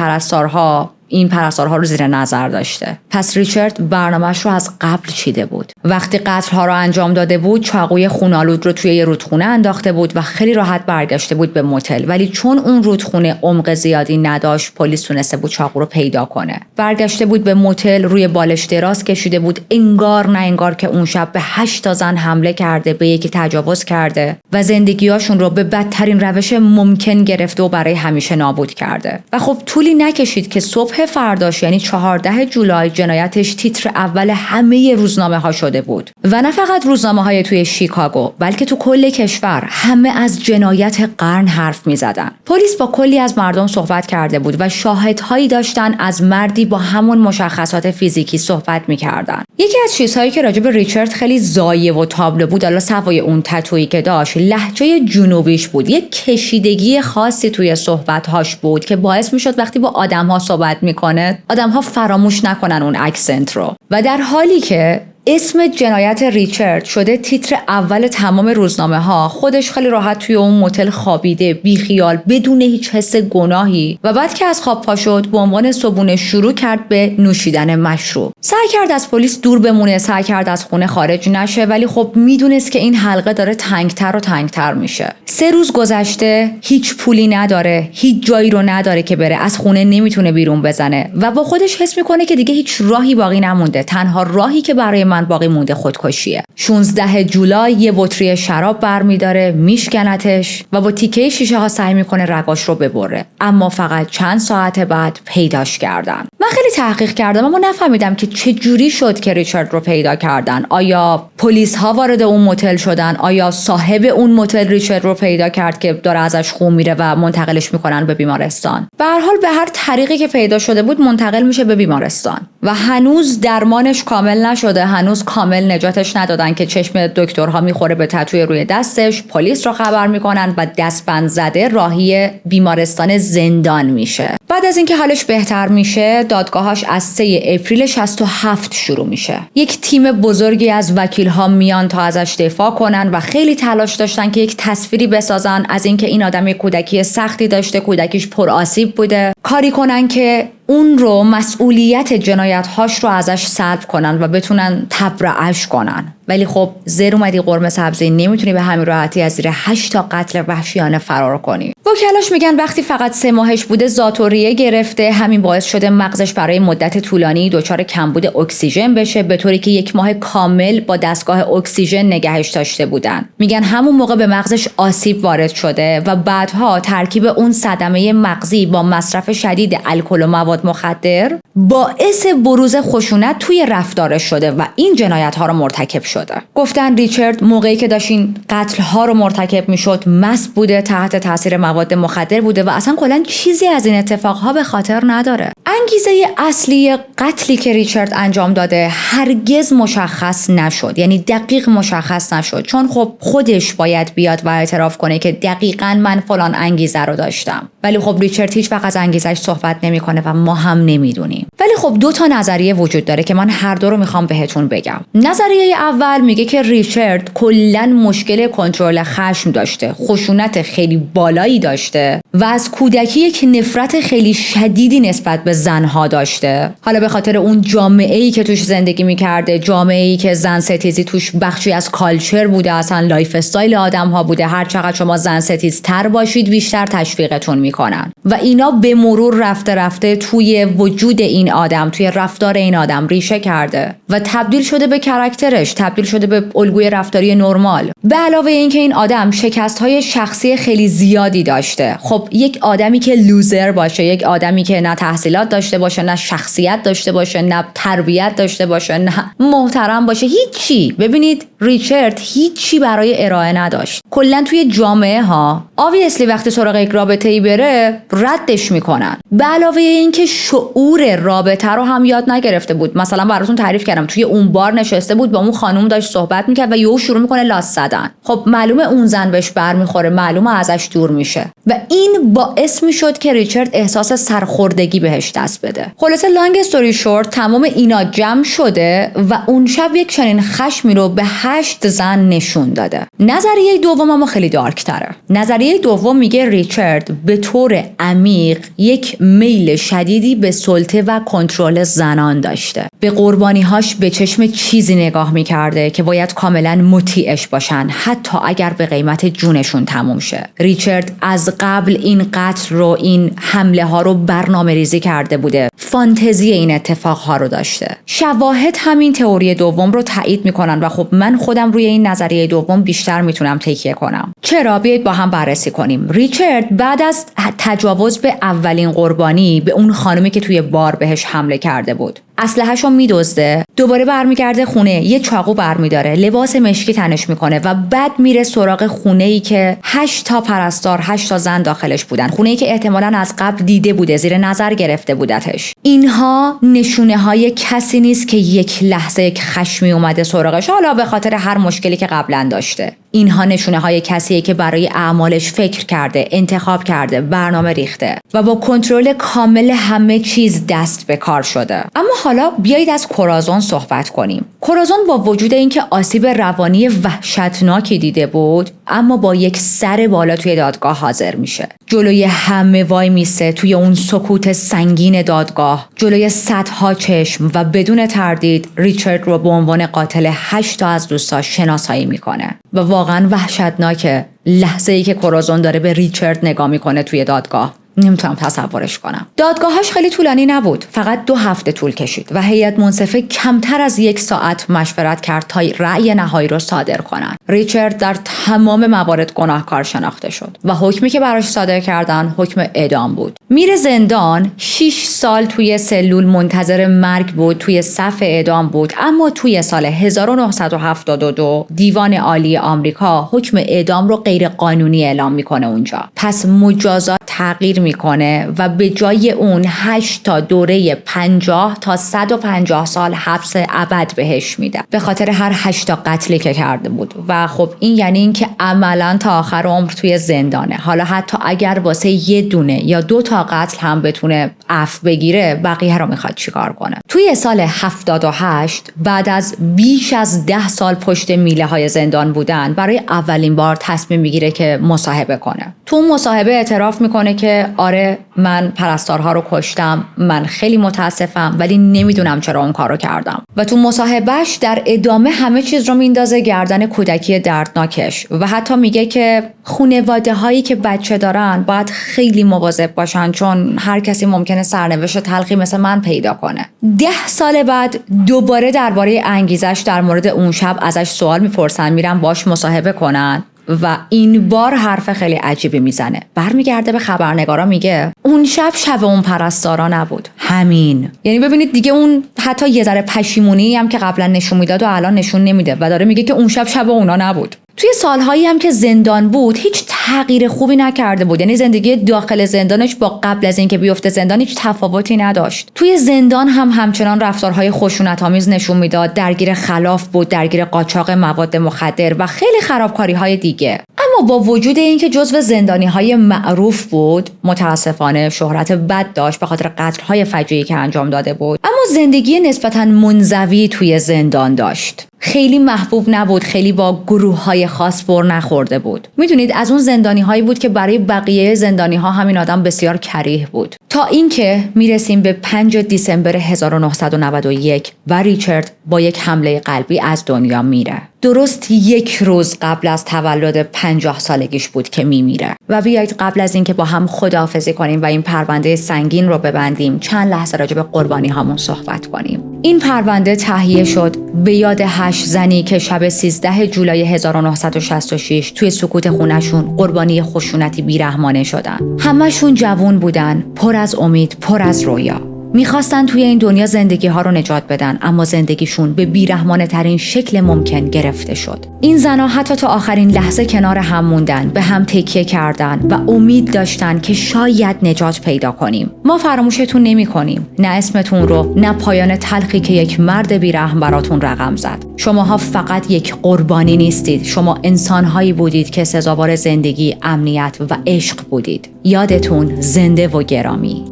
پرستارها رو زیر نظر داشته. پس ریچارد برنامه‌اش رو از قبل چیده بود. وقتی قتل‌ها رو انجام داده بود، چاقوی خون‌آلود رو توی یه رودخونه انداخته بود و خیلی راحت برگشته بود به موتل، ولی چون اون رودخونه عمق زیادی نداشت، پلیس تونسته بود چاقو رو پیدا کنه. برگشته بود به موتل، روی بالش دراز کشیده بود، انگار نه انگار که اون شب به 8 تا زن حمله کرده، به یکی تجاوز کرده و زندگی‌هاشون رو به بدترین روش ممکن گرفته و برای همیشه نابود کرده. و خب طولی نکشید که صبح صبح فرداش یعنی 14 جولای جنایتش تیتر اول همه روزنامه ها شده بود و نه فقط روزنامه های توی شیکاگو بلکه تو کل کشور همه از جنایت قرن حرف می زدن. پلیس با کلی از مردم صحبت کرده بود و شاهدهایی داشتن از مردی با همون مشخصات فیزیکی صحبت می کردن. یکی از چیزهایی که راجع به ریچارد خیلی زایه و تابلو بود، حالا سوای اون تتویی که داشت، لهجه جنوبیش بود. یک کشیدگی خاصی توی صحبت‌هاش بود که باعث می‌شد وقتی با آدم‌ها صحبت می‌کنه آدم‌ها فراموش نکنن اون اکسنت رو. و در حالی که اسم جنایت ریچارد شده تیتر اول تمام روزنامه ها، خودش خیلی راحت توی اون موتل خوابیده، بیخیال، بدون هیچ حس گناهی و بعد که از خواب پا شد به عنوان صبحونه شروع کرد به نوشیدن مشروب. سعی کرد از پلیس دور بمونه، سعی کرد از خونه خارج نشه، ولی خب میدونست که این حلقه داره تنگتر و تنگتر میشه. 3 روز گذشته، هیچ پولی نداره، هیچ جایی رو نداره که بره، از خونه نمیتونه بیرون بزنه و با خودش حس میکنه که دیگه هیچ راهی باقی نمونده. تنها راهی که برای من باقی مونده خودکشیه. 16 جولای یه بطری شراب برمیداره، میشکنتش و با تیکه شیشه ها سعی میکنه رگاش رو ببره، اما فقط چند ساعت بعد پیداش کردن. من خیلی تحقیق کردم اما نفهمیدم که چه جوری شد که ریچارد رو پیدا کردن. آیا پلیس ها وارد اون موتل شدن؟ آیا صاحب اون موتل ریچارد رو پیدا کرد که داره ازش خون میره و منتقلش میکنن به بیمارستان؟ به هر حال به هر طریقی که پیدا شده بود منتقل میشه به بیمارستان و هنوز درمانش کامل نشده، هنوز کامل نجاتش ندادن که چشم دکترها میخوره به تتوی روی دستش. پلیس رو خبر میکنن و دستبند زده راهی بیمارستان زندان میشه. بعد از اینکه حالش بهتر میشه دادگاهاش از 3 اپریل 67 شروع میشه. یک تیم بزرگی از وکیل‌ها میان تا ازش دفاع کنن و خیلی تلاش داشتن که یک تصویری بسازن از اینکه این آدم یک کودکی سختی داشته، کودکیش پرآسیب بوده، کاری کنن که اون رو مسئولیت جنایت‌هاش رو ازش سلب کنن و بتونن تبرئه‌اش کنن. ولی خب زیر اومدی قرمه سبزی، نمیتونی به همین راحتی از زیر 8 تا قتل وحشیانه فرار کنی. وکلاش میگن وقتی فقط 3 ماهش بوده ذات‌الریه گرفته، همین باعث شده مغزش برای مدت طولانی دچار کمبود اکسیژن بشه، به طوری که 1 ماه کامل با دستگاه اکسیژن نگهش داشته بودن. میگن همون موقع به مغزش آسیب وارد شده و بعدها ترکیب اون صدمه مغزی با مصرف شدید الکل و مواد مخدر باعث بروز خشونت توی رفتارش شده و این جنایت ها رو مرتکب شده. گفتن ریچارد موقعی که داشت این قتل ها رو مرتکب میشد مست بوده، تحت تاثیر مواد مخدر بوده و اصلا کلا چیزی از این اتفاق ها به خاطر نداره. انگیزه اصلی قتلی که ریچارد انجام داده هرگز مشخص نشد، یعنی دقیق مشخص نشد، چون خب خودش باید بیاد و اعتراف کنه که دقیقاً من فلان انگیزه رو داشتم. ولی خب ریچارد هیچ وقت از انگیزش صحبت نمیکنه و ما هم نمیدونیم. ولی خب 2 تا نظریه وجود داره که من هر دو رو میخوام بهتون بگم. نظریه اول میگه که ریچارد کلاً مشکل کنترل خشم داشته، خشونت خیلی بالایی داشته و از کودکی یک نفرت خیلی شدیدی نسبت به زنها داشته. حالا به خاطر اون جامعه‌ای که توش زندگی میکرده، جامعه‌ای که زن ستیزی توش بخشی از کالچر بوده، اصلا لایف استایل آدم‌ها بوده، هر چقدر شما زن ستیزتر باشید بیشتر تشویقتون میکنن و اینا به مرور رفته رفته توی وجود این آدم، توی رفتار این آدم ریشه کرده و تبدیل شده به کاراکترش، تبدیل شده به الگوی رفتاری نرمال. به علاوه اینکه این آدم شکست‌های شخصی خیلی زیادی داشته. خب یک آدمی که لوزر باشه، یک آدمی که نه تحصیلات داشته باشه، نه شخصیت داشته باشه، نه تربیت داشته باشه، نه محترم باشه، هیچی. ببینید ریچارد هیچی برای ارائه نداشت. کلا توی جامعه ها obviously وقتی سراغ یک رابطه‌ای بره ردش میکنن. به علاوه اینکه شعور رابطه رو هم یاد نگرفته بود. مثلا براتون تعریف کردم توی اون بار نشسته بود با اون خانم داشت صحبت میکرد و یهو شروع میکنه لاس زدن. خب معلومه اون زن بهش برمیخوره، معلومه ازش دور میشه و این باعث میشد که ریچارد احساس سرخوردگی بهش دست بده. خلاصه لانگ استوری شورت تمام اینا جمع شده و اون شب یک چنین خشمی رو به 8 زن نشون داده. نظریه دوم اما خیلی دارک تره. نظریه دوم میگه ریچارد به طور عمیق یک میل شدیدی به سلطه و کنترل زنان داشته. به قربانی‌هاش به چشم چیزی نگاه میکرده کرده که باید کاملا مطیعش باشن حتی اگر به قیمت جونشون تموم شه. ریچارد از قبل این قتل رو، این حمله ها رو برنامه ریزی کرده بوده، فانتزی این اتفاق ها رو داشته. شواهد همین تئوری دوم رو تایید میکنن و خب من خودم روی این نظریه دوم بیشتر میتونم تکیه کنم. چرا؟ بیایید با هم بررسی کنیم. ریچارد بعد از تجاوز به اولین قربانی، به اون خانمی که توی بار بهش حمله کرده بود، اسلحه‌شو میدزده، دوباره برمیگرده خونه، یه چاقو برمیداره، لباس مشکی تنش میکنه و بعد میره سراغ خونه‌ای که 8 تا پرستار، 8 تا زن داخلش بودن، خونه‌ای که احتمالاً از قبل دیده بوده، زیر نظر گرفته بودتش. اینها نشونه‌های کسی نیست که یک لحظه یک خشمی اومده سراغش، حالا به خاطر هر مشکلی که قبلا داشته. اینها نشونه‌های کسیه که برای اعمالش فکر کرده، انتخاب کرده، برنامه ریخته و با کنترل کامل همه چیز دست به کار شده. اما حالا بیایید از کورازون صحبت کنیم. کورازون با وجود اینکه آسیب روانی وحشتناکی دیده بود، اما با یک سر بالا توی دادگاه حاضر میشه. جلوی همه وای میسه، توی اون سکوت سنگین دادگاه، جلوی صدها چشم و بدون تردید ریچارد رو به عنوان قاتل 8 تا از دوستاش شناسایی میکنه. و واقعا وحشتناکه لحظه‌ای که کورازون داره به ریچارد نگاه میکنه توی دادگاه. نمیتونم تصورش کنم. دادگاهش خیلی طولانی نبود، فقط 2 هفته طول کشید و هیئت منصفه کمتر از 1 ساعت مشورت کرد تا رأی نهایی رو صادر کنن. ریچارد در تمام موارد گناهکار شناخته شد و حکمی که براش صادر کردن حکم اعدام بود. میره زندان، 6 سال توی سلول منتظر مرگ بود، توی صف اعدام بود، اما توی سال 1972 دیوان عالی آمریکا حکم اعدام رو غیر قانونی اعلام میکنه اونجا. پس مجازات تغییر میکنه و به جای اون 8 تا دوره 50 تا 150 سال حبس ابد بهش میده به خاطر هر 8 تا قتلی که کرده بود. و خب این یعنی این که عملا تا آخر عمر توی زندانه. حالا حتی اگر واسه 1 دونه یا 2 تا قتل هم بتونه عفو بگیره، بقیه رو میخواد چیکار کنه؟ توی سال 78 بعد از بیش از 10 سال پشت میله های زندان بودن، برای اولین بار تصمیم میگیره که مصاحبه کنه. تو اون مصاحبه اعتراف میکنه که آره من پرستارها رو کشتم، من خیلی متاسفم، ولی نمیدونم چرا اون کارو کردم. و تو مصاحبهش در ادامه همه چیز رو میندازه گردن کودکی دردناکش و حتی میگه که خانواده هایی که بچه دارن باید خیلی مواظب باشن، چون هر کسی ممکنه سرنوشت تلخی مثل من پیدا کنه. 10 سال بعد دوباره درباره انگیزش در مورد اون شب ازش سوال میپرسن، میرن باش مصاحبه کنن و این بار حرف خیلی عجیبی میزنه. برمیگرده به خبرنگارا میگه اون شب اون پرستارا نبود، همین. یعنی ببینید دیگه اون حتی یه ذره پشیمونی هم که قبلا نشون میداد و الان نشون نمیده و داره میگه که اون شب اونا نبود. توی سالهایی هم که زندان بود هیچ تغییر خوبی نکرده بود. یعنی زندگی داخل زندانش با قبل از اینکه بیفته زندان هیچ تفاوتی نداشت. توی زندان هم همچنان رفتارهای خشونت‌آمیز نشون میداد، درگیر خلاف بود، درگیر قاچاق مواد مخدر و خیلی خرابکاری‌های دیگه. اما با وجود اینکه جزو زندانی‌های معروف بود، متاسفانه شهرت بد داشت به خاطر قتل‌های فجیعی که انجام داده بود. اما زندگی نسبتاً منزوی توی زندان داشت. خیلی محبوب نبود، خیلی با گروه‌های خاص بر نخورده بود. میدونید از اون زندانی‌هایی بود که برای بقیه زندانی‌ها همین آدم بسیار کریه بود. تا اینکه میرسیم به 5 دیسمبر 1991 و ریچارد با یک حمله قلبی از دنیا میره. درست 1 روز قبل از تولد 50 سالگیش بود که میمیره. و بیایید قبل از اینکه با هم خداحافظی کنیم و این پرونده سنگین رو ببندیم، چند لحظه راجع به قربانی هامون صحبت کنیم. این پرونده تهیه شد به یاد 8 زنی که شب 13 جولای 1966 توی سکوت خونشون قربانی خشونتی بیرحمانه شدن. همشون جوان بودن، پر از امید، پر از رویا. میخواستن توی این دنیا زندگی ها رو نجات بدن، اما زندگیشون به بیرحمانه ترین شکل ممکن گرفته شد. این زنها حتی تا آخرین لحظه کنار هم موندن، به هم تکیه کردن و امید داشتن که شاید نجات پیدا کنیم. ما فراموشتون نمی کنیم، نه اسمتون رو، نه پایان تلخی که یک مرد بیرحم براتون رقم زد. شماها فقط یک قربانی نیستید، شما انسانهایی بودید که سزاوار زندگی، امنیت و عشق بودید. یادتون زنده و گرامی.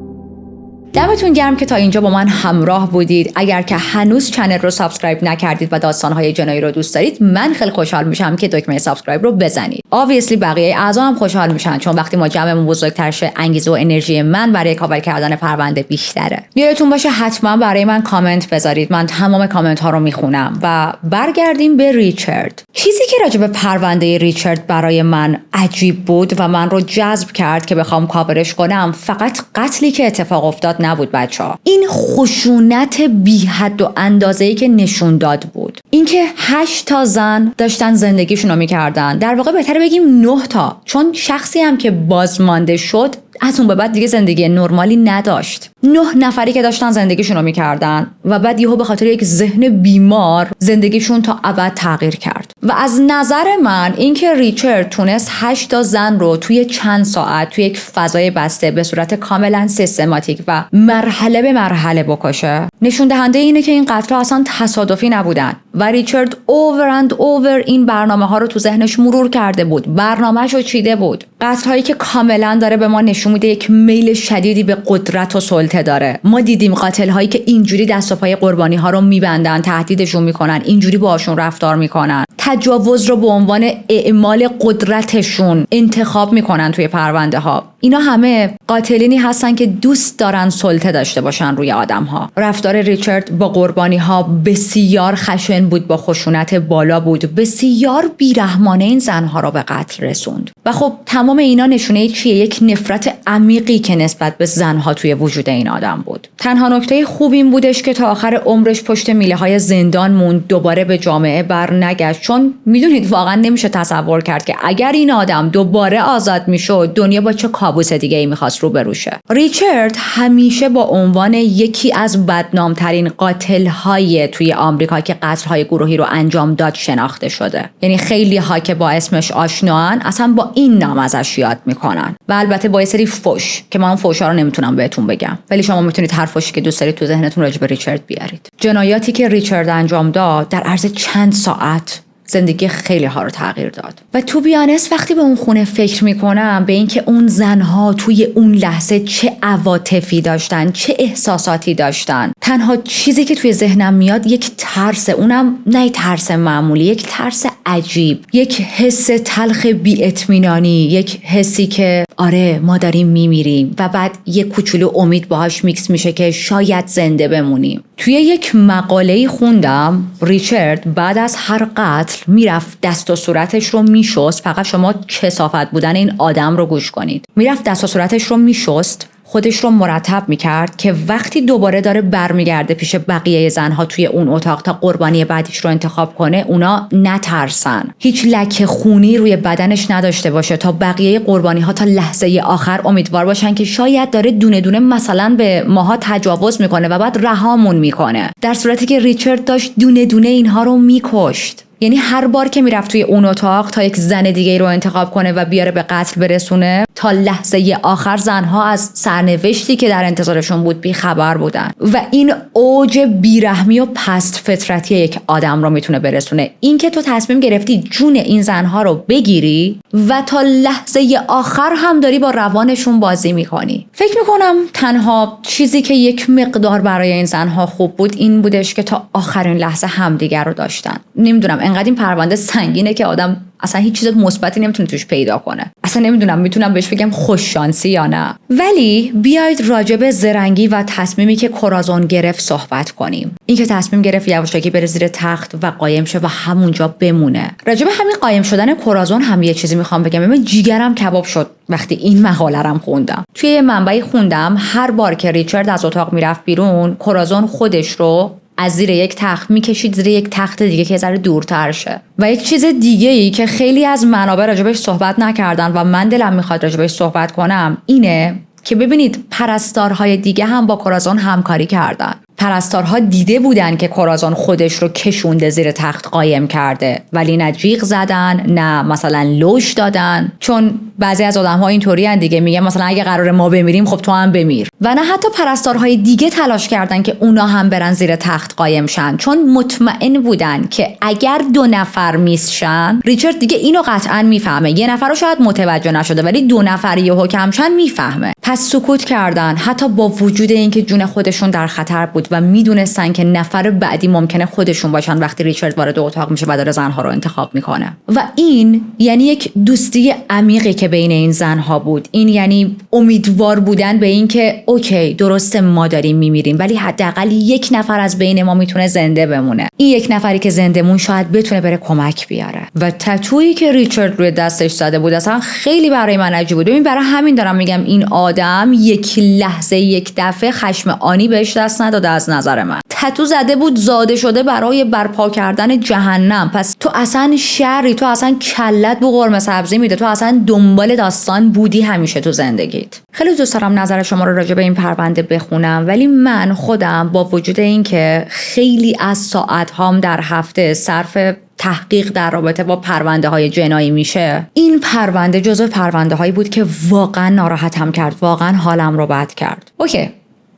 دمتون گرم که تا اینجا با من همراه بودید. اگر که هنوز چنل رو سابسکرایب نکردید و داستان‌های جنایی رو دوست دارید، من خیلی خوشحال میشم که دکمه سابسکرایب رو بزنید. obviously بقیه اعضا هم خوشحال میشن، چون وقتی ما جمعمون بزرگتر شه انگیزه و انرژی من برای کاور کردن پرونده بیشتره. یادتون باشه حتما برای من کامنت بذارید، من تمام کامنت ها رو میخونم. و برگردیم به ریچارد. چیزی که راجع به پرونده ریچارد برای من عجیب بود و من رو جذب کرد که بخوام کاورش کنم، فقط قتلی که اتفاق افتاد نبود بچه‌ها. این خشونت بی حد و اندازه‌ای که نشون داد بود. اینکه 8 تا زن داشتن زندگیشون رو می‌کردن، در واقع بهتره بگیم 9 تا، چون شخصی هم که بازمانده شد از اون به بعد دیگه زندگی نرمالی نداشت. 9 نفری که داشتن زندگیشون رو میکردن و بعد یهو به خاطر یک ذهن بیمار زندگیشون تا ابد تغییر کرد. و از نظر من اینکه ریچارد تونست 8 تا زن رو توی چند ساعت توی یک فضای بسته به صورت کاملا سیستماتیک و مرحله به مرحله بکشه، نشون دهنده اینه که این قتل‌ها اصلا تصادفی نبودن و ریچارد اوور این برنامه‌ها رو تو ذهنش مرور کرده بود، برنامه‌ش رو چیده بود. قتل‌هایی که کاملا داره به ما نشون میده یک میل شدیدی به قدرت و سلطه داره. ما دیدیم قاتل‌هایی که اینجوری دست و پای قربانی‌ها رو میبندن، تهدیدشون میکنن، اینجوری باهاشون رفتار میکنن، تجاوز رو به عنوان اعمال قدرتشون انتخاب میکنن توی پرونده ها. اینا همه قاتلینی هستن که دوست دارن سلطه داشته باشن روی آدم ها. رفتار ریچارد با قربانی ها بسیار خشن بود، با خشونت بالا بود، بسیار بیرحمانه این زنها رو به قتل رسوند. و خب تمام اینا نشونه چیه؟ یک نفرت عمیقی که نسبت به زنها توی وجود این آدم بود. تنها نکته خوب این بودش که تا آخر عمرش پشت میله های زندان موند، دوباره به جامعه برنگشت، چون میدونید واقعا نمیشه تصور کرد که اگر این آدم دوباره آزاد میشد دنیا با چه کابوس دیگه ای میخواست روبرو شه. ریچارد همیشه با عنوان یکی از بدنامترین قاتل‌های توی آمریکا که قتل‌های گروهی رو انجام داد شناخته شده. یعنی خیلی ها که با اسمش آشنان اصلا با این نام ازش یاد میکنن. و البته با یه سری فوش که من اون فوشا رو نمیتونم بهتون بگم، ولی شما میتونید هر فوشی که دوست دارید تو ذهنتون راجع به ریچارد بیارید. جنایاتی که ریچارد انجام داد در عرض چند ساعت زندگی خیلی ها رو تغییر داد. و تو بیانست وقتی به اون خونه فکر میکنم، به اینکه اون زنها توی اون لحظه چه عواطفی داشتن، چه احساساتی داشتن، تنها چیزی که توی ذهنم میاد یک ترس، اونم نه ترس معمولی، یک ترس عجیب، یک حس تلخ بی اطمینانی، یک حسی که آره ما داریم میمیریم و بعد یک کوچولو امید باهاش میکس میشه که شاید زنده بمونیم. توی یک مقاله‌ای خوندم ریچارد بعد از هر قتل میرفت دست و صورتش رو میشست. فقط شما کثافت بودن این آدم رو گوش کنید. میرفت دست و صورتش رو میشست، خودش رو مرتب میکرد که وقتی دوباره داره برمیگرده پیش بقیه زنها توی اون اتاق تا قربانی بعدیش رو انتخاب کنه، اونا نترسن، هیچ لکه خونی روی بدنش نداشته باشه، تا بقیه قربانی ها تا لحظه آخر امیدوار باشن که شاید داره دونه دونه مثلا به ماها تجاوز میکنه و بعد رهامون میکنه، در صورتی که ریچارد داشت دونه دونه اینها رو میکشت. یعنی هر بار که میرفت توی اون اتاق تا یک زن دیگه رو انتخاب کنه و بیاره به قتل برسونه، تا لحظه آخر زنها از سرنوشتی که در انتظارشون بود بیخبر بودن. و این اوج بیرحمی و پست فطرتی یک آدم رو میتونه برسونه. این که تو تصمیم گرفتی جون این زنها رو بگیری و تا لحظه آخر هم داری با روانشون بازی میکنی. فکر میکنم تنها چیزی که یک مقدار برای این زنها خوب بود این بودش که تا آخرین لحظه همدیگر رو داشتن. نمیدونم، انقدر این پرونده سنگینه که آدم اصلا هیچ چیز مثبتی نمیتونه توش پیدا کنه. اصلا نمیدونم میتونم بهش بگم خوش شانسی یا نه. ولی بیاید راجع به زرنگی و تصمیمی که کورازون گرفت صحبت کنیم. این که تصمیم گرفت یواشکی بره زیر تخت و قایم شه و همونجا بمونه. راجع به همین قایم شدن کورازون هم یه چیزی میخوام بگم. من جیگرم کباب شد وقتی این مقاله رو خوندم. توی یه منبعی خوندم هر بار که ریچارد از اتاق میرفت بیرون، کورازون خودش رو از زیر یک تخت میکشید زیر یک تخت دیگه که ذره دورتر شه. و یک چیز دیگه ای که خیلی از منابع راجبش صحبت نکردن و من دلم میخواد راجبش صحبت کنم اینه که ببینید پرستارهای دیگه هم با کورازون همکاری کردن. پرستارها دیده بودن که کورازون خودش رو کشونده زیر تخت قایم کرده، ولی نه جیغ زدن نه مثلا لوش دادن، چون بعضی از آدم‌ها اینطوریان دیگه، میگن مثلا اگه قراره ما بمیریم خب تو هم بمیر. و نه حتی پرستارهای دیگه تلاش کردن که اونا هم برن زیر تخت قایم شن، چون مطمئن بودن که اگر 2 نفر میس شن، ریچارد دیگه اینو قطعا میفهمه. 1 نفر رو شاید متوجه نشده ولی 2 نفر یهو کم شن میفهمه. پس سکوت کردن، حتی با وجود اینکه جون خودشون در خطر بود و میدونستن که نفر بعدی ممکنه خودشون باشن وقتی ریچارد وارد اتاق میشه و داره زنها رو انتخاب میکنه. و این یعنی یک دوستی عمیقی که بین این زنها بود. این یعنی امیدوار بودن به این که اوکی درسته ما داریم میمیریم ولی حداقل 1 نفر از بین ما میتونه زنده بمونه. این 1 نفری که زنده مون شاید بتونه بره کمک بیاره. و تتویی که ریچارد روی دستش زده بود اصلا خیلی برای من عجیب بود. ببین برای همین دارم میگم این آدم یک لحظه یک دفعه خشم آنی بهش دست نداده. از نظر من تتو زده بود زاده شده برای برپا کردن جهنم. پس تو اصلا شری، تو اصلا کلت بو قرمه سبزی میده، تو اصلا دنبال داستان بودی همیشه تو زندگیت. خیلی دوست دارم نظر شما رو راجع به این پرونده بخونم، ولی من خودم با وجود این که خیلی از ساعت هام در هفته صرف تحقیق در رابطه با پرونده های جنایی میشه، این پرونده جزو پرونده هایی بود که واقعا ناراحتم کرد، واقعا حالم رو بد کرد. اوکی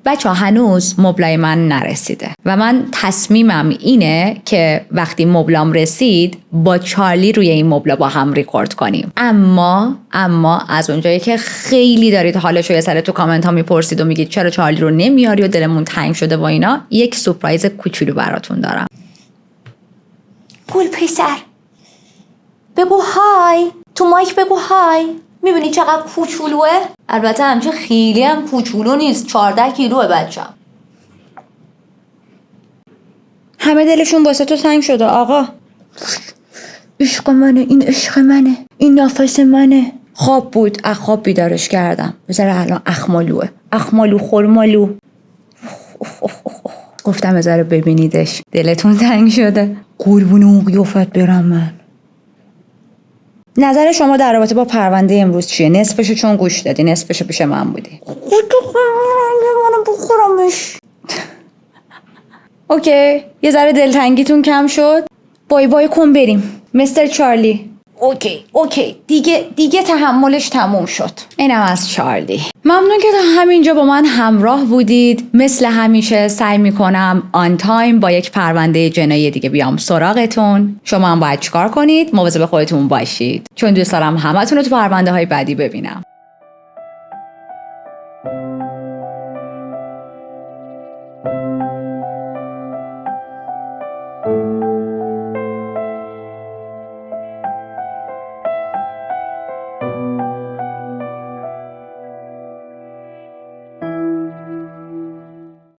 بچه‌ها، هنوز مبلای من نرسیده و من تصمیمم اینه که وقتی مبلام رسید با چارلی روی این مبلا با هم ریکورد کنیم. اما از اونجایی که خیلی دارید حالش رو یه سر تو کامنت ها میپرسید و میگید چرا چارلی رو نمیاری و دلمون تنگ شده با اینا، یک سورپرایز کوچولو براتون دارم. گل پسر بگو های، تو مایک بگو های. میبینی چقدر کوچولوه؟ البته همچه خیلی هم کوچولو نیست، 14 کیلوه بچه‌م. همه دلشون واسه تو تنگ شده آقا. عشق منه، این عشق منه، این نفس منه. خواب بود، از خواب بیدارش کردم. بذاره الان اخمالوه، اخمالو خورمالو. گفتم بذاره ببینیدش، دلتون تنگ شده. قربون اون قیافت برم من. نظر شما در رابطه با پرونده امروز چیه؟ نصفشو چون گوش دادی، نصفشو پیش من بودی. بخورمش. اوکی، یه ذره دلتنگیتون کم شد. بای بای کن بریم. مستر چارلی. اوکی دیگه تحملش تموم شد. اینم از چارلی. ممنون که تا همینجا با من همراه بودید. مثل همیشه سعی میکنم آن تایم با یک پرونده جنایی دیگه بیام سراغتون. شما هم باید چیکار کنید؟ مواظب خودتون باشید، چون دوست دارم همتون رو تو پرونده های بعدی ببینم.